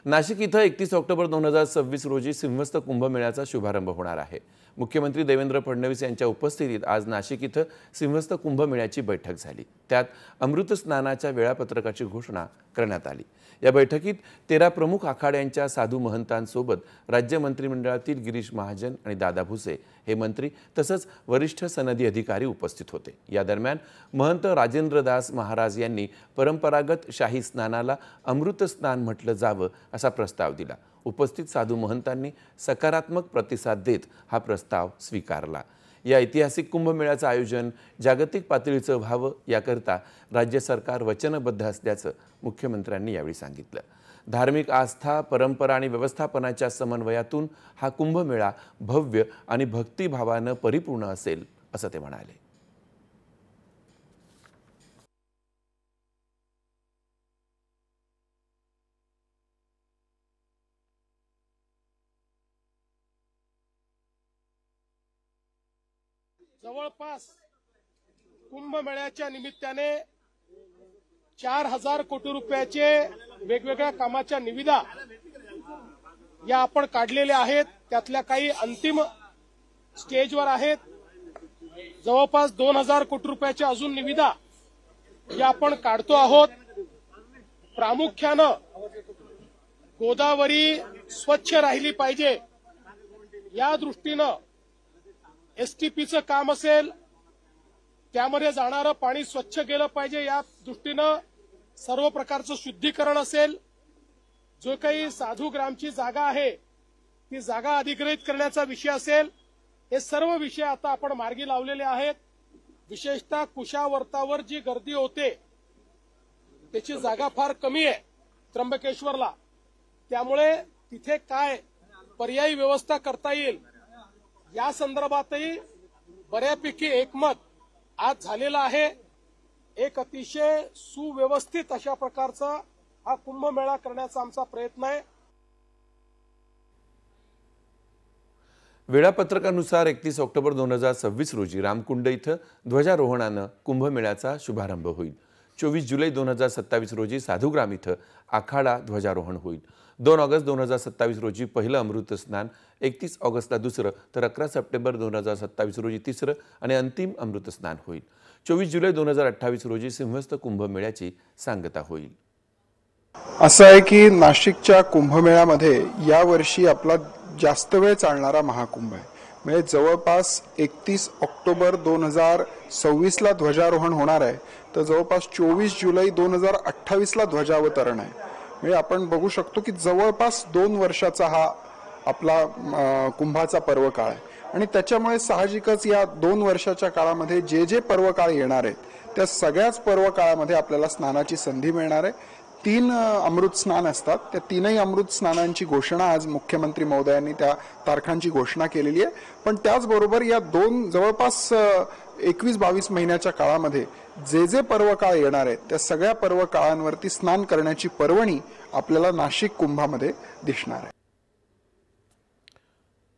नाशिक इथं 31 ऑक्टोबर 2026 रोजी सिंहस्थ कुंभमेळ्याचा शुभारंभ होणार आहे। मुख्यमंत्री देवेंद्र फडणवीस यांच्या उपस्थितीत आज नाशिक इथं सिंहस्थ कुंभमेळ्याची बैठक झाली। त्यात अमृत स्नानाच्या वेळापत्रकाची घोषणा करण्यात आली। या बैठकीत 13 प्रमुख आखाड्यांच्या साधू महंतांसोबत राज्य मंत्रिमंडळातील गिरीश महाजन आणि दादा भुसे हे मंत्री तसंच वरिष्ठ सनदी अधिकारी उपस्थित होते। या दरम्यान महंत राजेंद्रदास महाराज यांनी परंपरागत शाही स्नानाला अमृत स्नान म्हटलं जावं असा प्रस्ताव दिला। उपस्थित साधू महंतांनी सकारात्मक प्रतिसाद देत हा प्रस्ताव स्वीकारला। या ऐतिहासिक कुंभमेळ्याचं आयोजन जागतिक पातळीचं व्हावं याकरता राज्य सरकार वचनबद्ध असल्याचं मुख्यमंत्र्यांनी यावेळी सांगितलं। धार्मिक आस्था, परंपरा आणि व्यवस्थापनाच्या समन्वयातून हा कुंभमेळा भव्य आणि भक्तिभावानं परिपूर्ण असेल असं ते म्हणाले। जवळपास कुंभमेळ्याच्या निमित्ताने 4000 कोटी रुपयाचे वेगवेगळ्या कामाच्या निविदा या आपण काढलेल्या आहेत। त्यातल्या काही अंतिम स्टेजवर आहेत। जवळपास 2000 कोटी रुपयाच्या अजून निविदा या आपण काढतो आहोत। प्रामुख्याने गोदावरी स्वच्छ राहिली पाहिजे या दृष्टीने एसटीपीचं काम असेल, त्यामध्ये जाणारं पाणी स्वच्छ गेलं पाहिजे या दृष्टीनं सर्व प्रकारचं शुद्धीकरण असेल, जो काही साधू ग्रामची जागा आहे ती जागा अधिग्रहित करण्याचा विषय असेल, हे सर्व विषय आता आपण मार्गी लावलेले आहेत। विशेषतः कुशावर्तावर जी गर्दी होते त्याची जागा फार कमी आहे त्र्यंबकेश्वरला, त्यामुळे तिथे काय पर्यायी व्यवस्था करता येईल या संदर्भातही बऱ्यापैकी एकमत आज झालेला आहे। एक अतिशय सुव्यवस्थित अशा प्रकारचा हा कुंभमेळा करण्याचा आमचा प्रयत्न आहे। वेळापत्रकानुसार 31 ऑक्टोबर 2026 रोजी रामकुंड इथं ध्वजारोहणानं कुंभमेळ्याचा शुभारंभ होईल। 24 जुलै 2027 रोजी साधुग्राम इथं आखाडा ध्वजारोहण होईल। 2 ऑगस्ट 2027 रोजी पहिलं अमृत स्नान, 31 ऑगस्टला दुसरं तर 11 सप्टेंबर 2027 रोजी तिसरं आणि अंतिम अमृत स्नान होईल। 24 जुलै 2028 रोजी सिंहस्थ कुंभमेळ्याची सांगता होईल। असं आहे की नाशिकच्या कुंभमेळ्यामध्ये यावर्षी आपला जास्त वेळ चालणारा महाकुंभ आहे। म्हणजे जवळपास 31 ऑक्टोबर 2026 ला ध्वजारोहण होणार आहे, तर जवळपास 24 जुलै 2028 ला ध्वजावतरण आहे। म्हणजे आपण बघू शकतो की जवळपास 2 वर्षाचा हा आपला कुंभाचा पर्व काळ आहे आणि त्याच्यामुळे साहजिकच या 2 वर्षाच्या काळामध्ये जे जे पर्व काळ येणार आहेत त्या सगळ्याच पर्व काळामध्ये आपल्याला स्नानाची संधी मिळणार आहे। 3 अमृत स्नान असतात, त्या 3ही अमृत स्नानांची घोषणा आज मुख्यमंत्री महोदयांनी त्या तारखांची घोषणा केलेली आहे। पण त्याचबरोबर या 2 जवळपास 21-22 महिन्याच्या काळामध्ये जे जे पर्व काळ येणार आहेत त्या सगळ्या पर्व काळांवरती स्नान करण्याची पर्वणी आपल्याला नाशिक कुंभामध्ये दिसणार आहे।